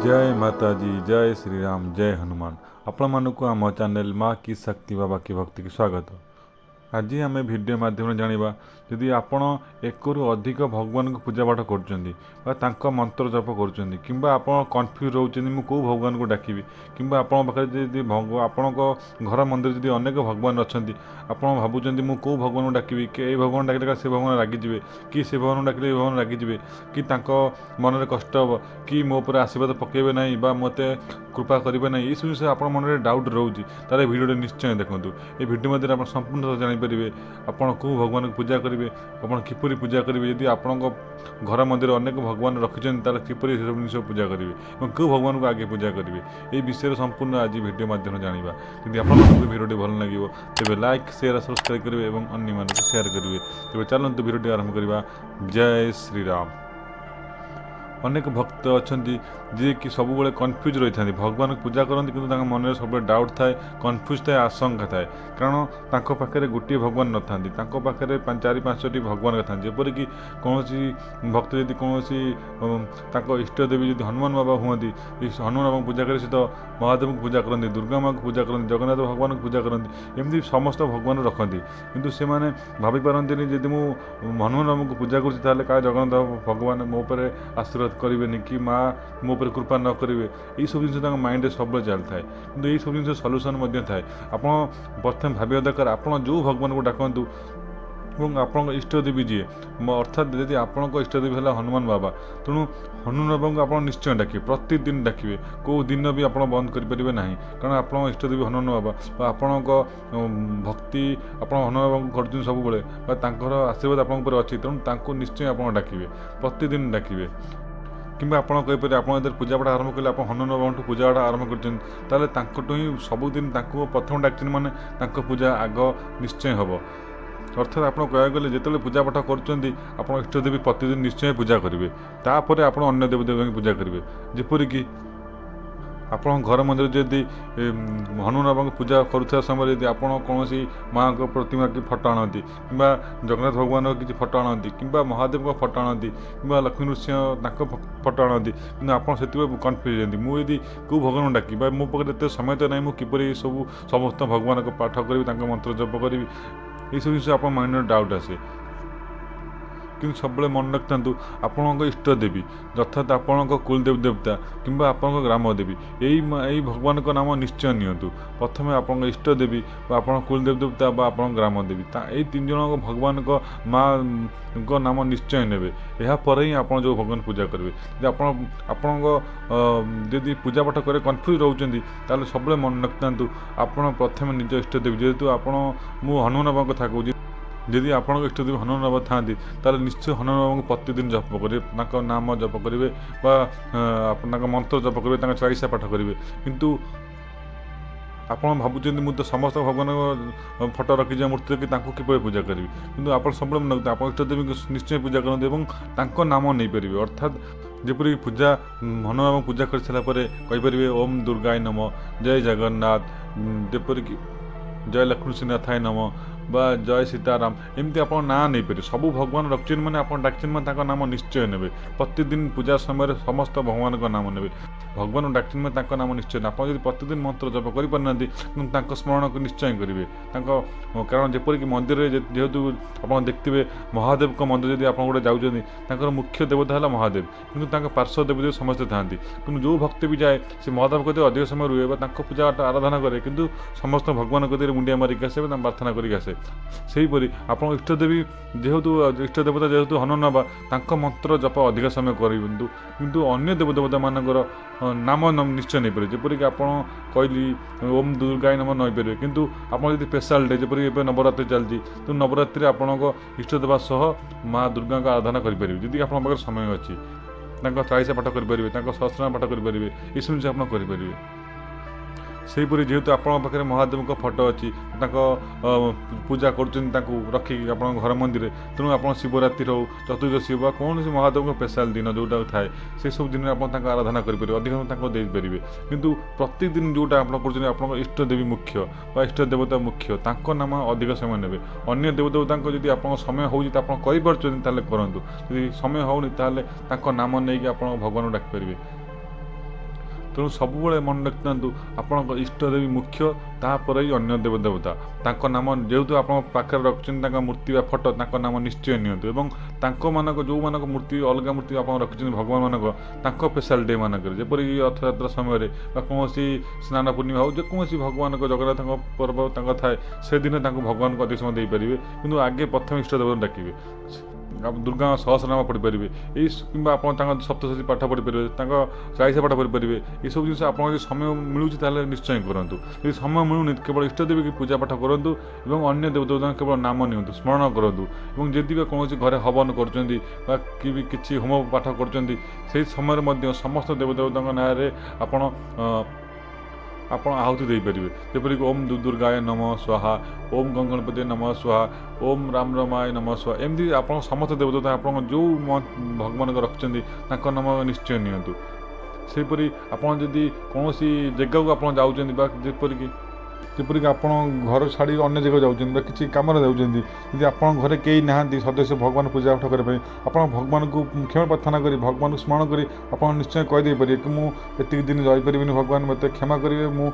जय माता जी, जय श्री राम, जय हनुमान। आपण मानक आम चैनल माँ की शक्ति बाबा की भक्ति की स्वागत। आज आम भिडियो माध्यम जाना जदि आपण एक अधिक भगवान को पूजा पाठ कर मंत्र जप कर कन्फ्यूज रोचे मु कौ भगवान को डाकिबी कि आपण घर मंदिर जदि अनेक भगवान अच्छा आपड़ भावुं मु कौ भगवान को डाकिबी कि भगवान डाकिले से भगवान रागिजे कि से भगवान डाकिले भगवान रागिजे कि मन में कष्ट हम कि मो पर आशीर्वाद पकेबे ना मत कृपा करेंगे ना ये सब जिन आप मन में डाउट रोचे तार भिडियो निश्चय देखूँ ये भिडियो मध्य आप संपूर्ण जानीपर आपड़ कौ भगवान को पूजा करेंगे आपड़ किपरि पूजा करेंगे यदि आपण घर मंदिर अनेक भगवान रखिंट तार किपरि सब जिन पूजा करेंगे और क्यों भगवान को आगे पूजा करेंगे ये विषय संपूर्ण आज भिडियो माध्यम जाना यदि आपको भिडियो भल लगे तेज लाइक शेयर सब्सक्राइब करेंगे और अन्य मानक शेयर करेंगे तेज चलते भिडियो आरंभ करवा। जय श्री राम। अनेक भक्त अच्छा जी कि सब कन्फ्यूज रही था भगवान को पूजा करते कि मन में सब डाउट थाए कन्फ्यूज थाए आशंका थाए कारण पाखे गोटे भगवान न था पाखे चारि पांचटी भगवान था जेपरिक कौन भक्त यदि कौन इष्ट देवी यदि हनुमान बाबा हूँ हनुमान बाबा पूजा करें तो महादेव को पूजा करती दुर्गा माँ को पूजा करती जगन्नाथ भगवान को पूजा करती एमती समस्त भगवान रखती किंतु से भाई पारती जदि मुझे हनुमान बाबा को पूजा करें जगन्नाथ भगवान मो पर आशीर्वाद करेंगे कि माँ मो पर कृपा न करेंगे ये सब जिन माइंड सब चलता है कि ये सब जिन सल्यूसन थाए आप प्रथम भाव दरकार आप जो भगवान को डाकतु और आपण इष्ट देवी जी अर्थात यदि आपण इष्ट देवी है हनुमान बाबा तेणु हनुमान बाबा को आप निश्चय डाकिए प्रतिदिन डाकिए कौ दिन भी आप बंद करेंगे ना कारण आप इष्ट देवी हनुमान बाबा आपण भक्ति आप हनुमान बाबा कर सब आशीर्वाद आप अच्छी तेणु निश्चय आप डाकिए प्रतिदिन डाकिए कि आपरे आप पूजा पाठ आरंभ कले आप हनुमान बाबा पूजा पाठ आरंभ कर ही सबुदिन प्रथम डाक्चर माने पूजा आग निश्चय हम अर्थात आप कह गले जो पूजा पाठ कर इष्ट देवी प्रतिदिन निश्चय पूजा करेंगे तापर आप अन्य देवदेवी पूजा करेंगे जेपरिक आप घर मंदिर जदि हनुमान बाबा पूजा करुवा समय यदि आप कौन माँ को प्रतिमा की फटो आनती कि जगन्नाथ भगवान किसी फटो आनती कि महादेव का फटो आनती कि लक्ष्मी नृसिंह फटो आनती कि आप कन्फ्यूज होती मुझे कौ भगवान डाकी मो पाखे समय तो ना मुझे सब समस्त भगवान को पाठ करी मंत्र जप करी ये सब जिन आप माइंड में डाउट आसे कि सब मन रखता आपण इष्ट देवी अर्थात आपण कुलदेव देवता कि आपण ग्राम देवी यही भगवान का नाम निश्चय नियंतु प्रथम आप इष्ट देवी आप कुलदेव देवता आप ग्राम देवी यही तीन जन भगवान को माँ को नाम निश्चय ने यापर ही आप जो भगवान पूजा करेंगे जदि पूजा पाठ कर कन्फ्यूज रोचे सब मन रखता आप प्रथम निज इष्ट देवी जेहेतु आप हनुमान बाबा कथा कहूँ यदि आप इष्ट देवी हनुमान बाबा था निश्चय हनुमान बाबा को प्रतिदिन जप करेंगे नाम जप करेंगे मंत्र जप करेंगे चालीसा पाठ करेंगे किंतु आप भावुं मुझे समस्त भगवान फटो रखी मूर्ति रखी किपर पूजा करी कि आप सब मन आप इष्ट देवी को निश्चय पूजा करते और नाम नहीं पारे अर्थात जपरी पूजा हनुमान बाबा पूजा कर सारापर कहींपर ओम दुर्गाय नम जय जगन्नाथ जपरिक जय लक्ष्मी नाथाय नम बा जय सीताराम एमती आप ना नहीं पारे सब भगवान रखिए मैंने आप डाक्चर मैंने नाम निश्चय ने प्रतिदिन पूजा समय समस्त भगवान का नाम ने भगवान डाक्चर में नाम निश्चय आप प्रतिदिन मंत्र जप कर स्मरण को निश्चय करेंगे कारण जेपरिक मंदिर जेहेतु आप देखते महादेव का मंदिर जब आप गोटे जाऊँच मुख्य देवता है महादेव किंतु पार्श्व देवदेव समस्ते था कि जो भक्त भी जाए से महादेव को अधिक समय रुए पूजा आराधना करे किंतु समस्त भगवान को मुंडिया मारिक आसे प्रार्थना करके आसे सेहीपरि आप इष्ट देवी जेहेतु इष्ट देवता जेहेतु हनुमान बाबा मंत्र जप अधिक समय करूँ किंतु अन्य देवदेवता मानकर नाम निश्चय नहीं पारे जेपरिक आप कहली ओम दुर्गाय नम नहीं पारे किंतु आप स्पेशल डे जपरिक नवरात्रि चलती तो नवरात्रि आपण इष्ट देवा सह माँ दुर्गा को आराधना करेंगे जदि आप समय अच्छी चालीसा पाठ करेंगे सहस्रनाम पाठ करेंगे ये सब जिन आप करेंगे सेहीपरि जेहेतु आपण पाखे महादेव को फटो अच्छी पूजा कर रखी आप घर मंदिर तेणु आप शिवरात्रि हो चतुर्दशी हो कौन महादेव को स्पेशल दिन जोटा थाए से सब दिन आप आराधना करेंगे अधिक देपारे किंतु प्रतिदिन जोटा आप इष्ट देवी मुख्य इष्ट देवता मुख्य नाम अधिक समय ने अन्य देवदेवता जब आप समय हो करूँ समय होनी नाम नहीं आप भगवान डाकिपारे ତେଣୁ ସବୁବେଳେ ମନେ ରଖିଥାନ୍ତୁ ଆପଣଙ୍କ ଇଷ୍ଟଦେବୀ ମୁଖ୍ୟ, ତାପରେ ହିଁ ଅନ୍ୟ ଦେବଦେବତା। ତାଙ୍କ ନାମ ଯେହେତୁ ଆପଣଙ୍କ ପାଖରେ ରଖିଛନ୍ତି ତାଙ୍କ ମୂର୍ତ୍ତି ବା ଫଟୋ, ତାଙ୍କ ନାମ ନିଶ୍ଚୟ ନିଅନ୍ତୁ। ଏବଂ ତାଙ୍କମାନଙ୍କ ଯେଉଁମାନଙ୍କ ମୂର୍ତ୍ତି ଅଲଗା ମୂର୍ତ୍ତି ଆପଣ ରଖିଛନ୍ତି ଭଗବାନମାନଙ୍କ, ତାଙ୍କ ସ୍ପେଶାଲ ଡେ ମାନଙ୍କରେ, ଯେପରିକି ରଥଯାତ୍ରା ସମୟରେ ବା କୌଣସି ସ୍ନାନ ପୂର୍ଣ୍ଣିମା ହେଉ, ଯେକୌଣସି ଭଗବାନଙ୍କ ଜଗନ୍ନାଥଙ୍କ ପର୍ବ ତାଙ୍କ ଥାଏ, ସେଦିନ ତାଙ୍କୁ ଭଗବାନଙ୍କୁ ଅଧିକ ସମୟ ଦେଇପାରିବେ। କିନ୍ତୁ ଆଗେ ପ୍ରଥମେ ଇଷ୍ଟଦେବତାଙ୍କୁ ଡାକିବେ। ଦୁର୍ଗାଙ୍କ ସହସ୍ରନାମ ପଢ଼ିପାରିବେ, ଏଇ କିମ୍ବା ଆପଣ ତାଙ୍କ ସପ୍ତଶତୀ ପାଠ ପଢ଼ିପାରିବେ, ତାଙ୍କ ଚାଳିଶା ପାଠ ପଢ଼ିପାରିବେ। ଏସବୁ ଜିନିଷ ଆପଣଙ୍କ ଯଦି ସମୟ ମିଳୁଛି ତାହେଲେ ନିଶ୍ଚୟ କରନ୍ତୁ। ଯଦି ସମୟ ମିଳୁନି କେବଳ ଇଷ୍ଟଦେବୀ ପୂଜା ପାଠ କରନ୍ତୁ ଏବଂ ଅନ୍ୟ ଦେବଦେବତାଙ୍କ କେବଳ ନାମ ନିଅନ୍ତୁ, ସ୍ମରଣ କରନ୍ତୁ। ଏବଂ ଯଦି ବା କୌଣସି ଘରେ ହବନ କରୁଛନ୍ତି ବା କିଛି ହୋମ ପାଠ କରୁଛନ୍ତି, ସେହି ସମୟରେ ମଧ୍ୟ ସମସ୍ତ ଦେବଦେବତାଙ୍କ ନାଁରେ ଆପଣ ଆହୁତି ଦେଇପାରିବେ। ଯେପରିକି ଓମ୍ ଦୁର୍ଗାୟ ନମଃ ସ୍ୱାହା, ଓମ୍ ଗଙ୍ଗଣପତି ନମଃ ସ୍ୱାହା, ଓମ୍ ରାମାୟ ନମଃ ସ୍ୱାହା। ଏମିତି ଆପଣ ସମସ୍ତ ଦେବଦେବତା ଆପଣଙ୍କ ଯେଉଁ ଭଗବାନଙ୍କ ରଖିଛନ୍ତି ତାଙ୍କ ନାମ ନିଶ୍ଚୟ ନିଅନ୍ତୁ। ସେହିପରି ଆପଣ ଯଦି କୌଣସି ଜାଗାକୁ ଆପଣ ଯାଉଛନ୍ତି ବା ଯେପରିକି ଆପଣ ଘର ଛାଡ଼ି ଅନ୍ୟ ଜାଗାକୁ ଯାଉଛନ୍ତି ବା କିଛି କାମରେ ଯାଉଛନ୍ତି, ଯଦି ଆପଣଙ୍କ ଘରେ କେହି ନାହାନ୍ତି ସଦସ୍ୟ ଭଗବାନ ପୂଜା ପାଠ କରିବା ପାଇଁ, ଆପଣ ଭଗବାନଙ୍କୁ କ୍ଷମା ପ୍ରାର୍ଥନା କରି ଭଗବାନଙ୍କୁ ସ୍ମରଣ କରି ଆପଣ ନିଶ୍ଚୟ କହିଦେଇପାରିବେ କି ମୁଁ ଏତିକି ଦିନ ରହିପାରିବିନି, ଭଗବାନ ମୋତେ କ୍ଷମା କରିବେ, ମୁଁ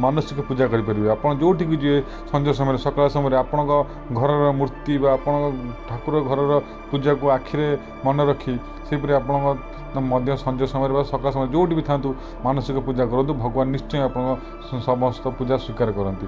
ମାନସିକ ପୂଜା କରିପାରିବେ। ଆପଣ ଯେଉଁଠିକି ଯିବେ ସଞ୍ଜ ସମୟରେ, ସକାଳ ସମୟରେ ଆପଣଙ୍କ ଘରର ମୂର୍ତ୍ତି ବା ଆପଣଙ୍କ ଠାକୁର ଘରର ପୂଜାକୁ ଆଖିରେ ମନେ ରଖି ସେହିପରି ଆପଣଙ୍କ ମଧ୍ୟ ସଞ୍ଜ ସମୟରେ ବା ସକାଳ ସମୟରେ ଯେଉଁଠି ବି ଥାନ୍ତୁ ମାନସିକ ପୂଜା କରନ୍ତୁ। ଭଗବାନ ନିଶ୍ଚୟ ଆପଣଙ୍କ ସମସ୍ତ ପୂଜା ସ୍ୱୀକାର କରନ୍ତି।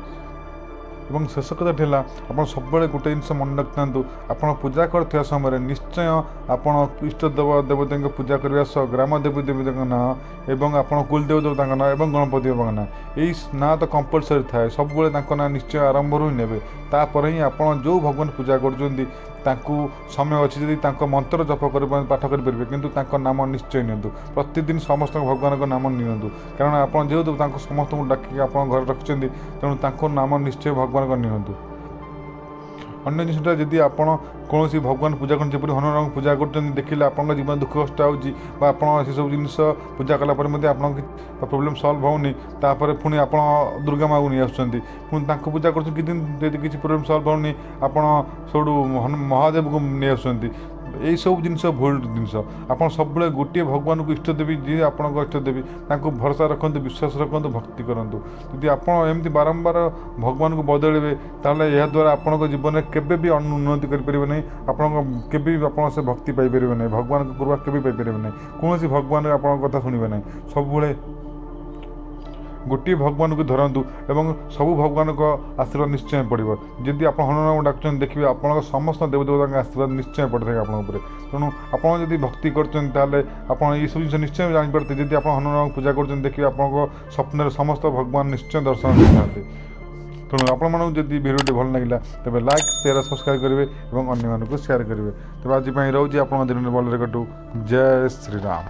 ଏବଂ ଶେଷ କଥାଟି ହେଲା, ଆପଣ ସବୁବେଳେ ଗୋଟେ ଜିନିଷ ମନେ ରଖିଥାନ୍ତୁ, ଆପଣ ପୂଜା କରୁଥିବା ସମୟରେ ନିଶ୍ଚୟ ଆପଣ ଇଷ୍ଟ ଦେବତାଙ୍କ ପୂଜା କରିବା ସହ ଗ୍ରାମ ଦେବୀ ଦେବତାଙ୍କ ନାଁ ଏବଂ ଆପଣ କୁଳଦେବ ଦେବତାଙ୍କ ନାଁ ଏବଂ ଗଣପତି ବାବାଙ୍କ ନାଁ, ଏଇ ନାଁ ତ କମ୍ପଲସରି ଥାଏ। ସବୁବେଳେ ତାଙ୍କ ନାଁ ନିଶ୍ଚୟ ଆରମ୍ଭରୁ ହିଁ ନେବେ। ତାପରେ ହିଁ ଆପଣ ଯେଉଁ ଭଗବାନ ପୂଜା କରୁଛନ୍ତି ତାଙ୍କୁ ସମୟ ଅଛି ଯଦି ତାଙ୍କ ମନ୍ତ୍ର ଜପ ପାଠ କରିପାରିବେ, କିନ୍ତୁ ତାଙ୍କ ନାମ ନିଶ୍ଚୟ ନିଅନ୍ତୁ। ପ୍ରତିଦିନ ସମସ୍ତଙ୍କ ଭଗବାନଙ୍କ ନାମ ନିଅନ୍ତୁ, କାରଣ ଆପଣ ଯେହେତୁ ତାଙ୍କୁ ସମସ୍ତଙ୍କୁ ଡାକିକି ଆପଣଙ୍କ ଘରେ ରଖିଛନ୍ତି, ତେଣୁ ତାଙ୍କ ନାମ ନିଶ୍ଚୟ ଭଗବାନଙ୍କ ନିଅନ୍ତୁ। ଅନ୍ୟ ଜିନିଷଟା, ଯଦି ଆପଣ କୌଣସି ଭଗବାନ ପୂଜା କରନ୍ତି, ଯେପରି ହନୁମାନଙ୍କୁ ପୂଜା କରୁଛନ୍ତି, ଦେଖିଲେ ଆପଣଙ୍କ ଜୀବନ ଦୁଃଖ କଷ୍ଟ ହେଉଛି ବା ଆପଣ ସେସବୁ ଜିନିଷ ପୂଜା କଲା ପରେ ମଧ୍ୟ ଆପଣଙ୍କ ପ୍ରୋବ୍ଲେମ୍ ସଲ୍ଭ ହେଉନି, ତାପରେ ପୁଣି ଆପଣ ଦୁର୍ଗା ମା'କୁ ନେଇ ଆସୁଛନ୍ତି, ପୁଣି ତାଙ୍କୁ ପୂଜା କରୁଛନ୍ତି, କିଛି ଦିନ ଯଦି କିଛି ପ୍ରୋବ୍ଲେମ୍ ସଲ୍ଭ ହେଉନି ଆପଣ ସବୁଠୁ ମହାଦେବକୁ ନେଇ ଆସୁଛନ୍ତି। ଏଇସବୁ ଜିନିଷ ଭୁଲ ଜିନିଷ। ଆପଣ ସବୁବେଳେ ଗୋଟିଏ ଭଗବାନଙ୍କୁ ଇଷ୍ଟଦେବୀ, ଯିଏ ଆପଣଙ୍କ ଇଷ୍ଟଦେବୀ, ତାଙ୍କୁ ଭରସା ରଖନ୍ତୁ, ବିଶ୍ୱାସ ରଖନ୍ତୁ, ଭକ୍ତି କରନ୍ତୁ। ଯଦି ଆପଣ ଏମିତି ବାରମ୍ବାର ଭଗବାନଙ୍କୁ ବଦଳିବେ ତାହେଲେ ଏହାଦ୍ୱାରା ଆପଣଙ୍କ ଜୀବନରେ କେବେ ବି ଉନ୍ନତି କରିପାରିବେ ନାହିଁ। କେବେ ବି ଆପଣ ସେ ଭକ୍ତି ପାଇପାରିବେ ନାହିଁ, ଭଗବାନଙ୍କ କୃପା କେବେ ପାଇପାରିବେ ନାହିଁ। କୌଣସି ଭଗବାନ ଆପଣଙ୍କ କଥା ଶୁଣିବେ ନାହିଁ। ସବୁବେଳେ ଗୋଟିଏ ଭଗବାନଙ୍କୁ ଧରନ୍ତୁ ଏବଂ ସବୁ ଭଗବାନଙ୍କ ଆଶୀର୍ବାଦ ନିଶ୍ଚୟ ପଡ଼ିବ। ଯଦି ଆପଣ ହନୁମାନଙ୍କୁ ଡାକୁଛନ୍ତି, ଦେଖିବେ ଆପଣଙ୍କ ସମସ୍ତ ଦେବଦେବତାଙ୍କ ଆଶୀର୍ବାଦ ନିଶ୍ଚୟ ପଡ଼ିଥାଏ ଆପଣଙ୍କ ଉପରେ। ତେଣୁ ଆପଣ ଯଦି ଭକ୍ତି କରୁଛନ୍ତି ତାହେଲେ ଆପଣ ଏଇସବୁ ଜିନିଷ ନିଶ୍ଚୟ ଜାଣିପାରୁଥିବେ। ଯଦି ଆପଣ ହନୁମାନଙ୍କୁ ପୂଜା କରୁଛନ୍ତି, ଦେଖିବେ ଆପଣଙ୍କ ସ୍ୱପ୍ନରେ ସମସ୍ତ ଭଗବାନ ନିଶ୍ଚୟ ଦର୍ଶନ ଦେଇଥାନ୍ତି। ତେଣୁ ଆପଣମାନଙ୍କୁ ଯଦି ଭିଡ଼ିଓଟି ଭଲ ଲାଗିଲା ତେବେ ଲାଇକ୍, ସେୟାର, ସବସ୍କ୍ରାଇବ୍ କରିବେ ଏବଂ ଅନ୍ୟମାନଙ୍କୁ ସେୟାର କରିବେ। ତେବେ ଆଜି ପାଇଁ ରହୁଛି, ଆପଣଙ୍କ ଦିନରେ ଭଲରେ କଟୁ। ଜୟ ଶ୍ରୀରାମ।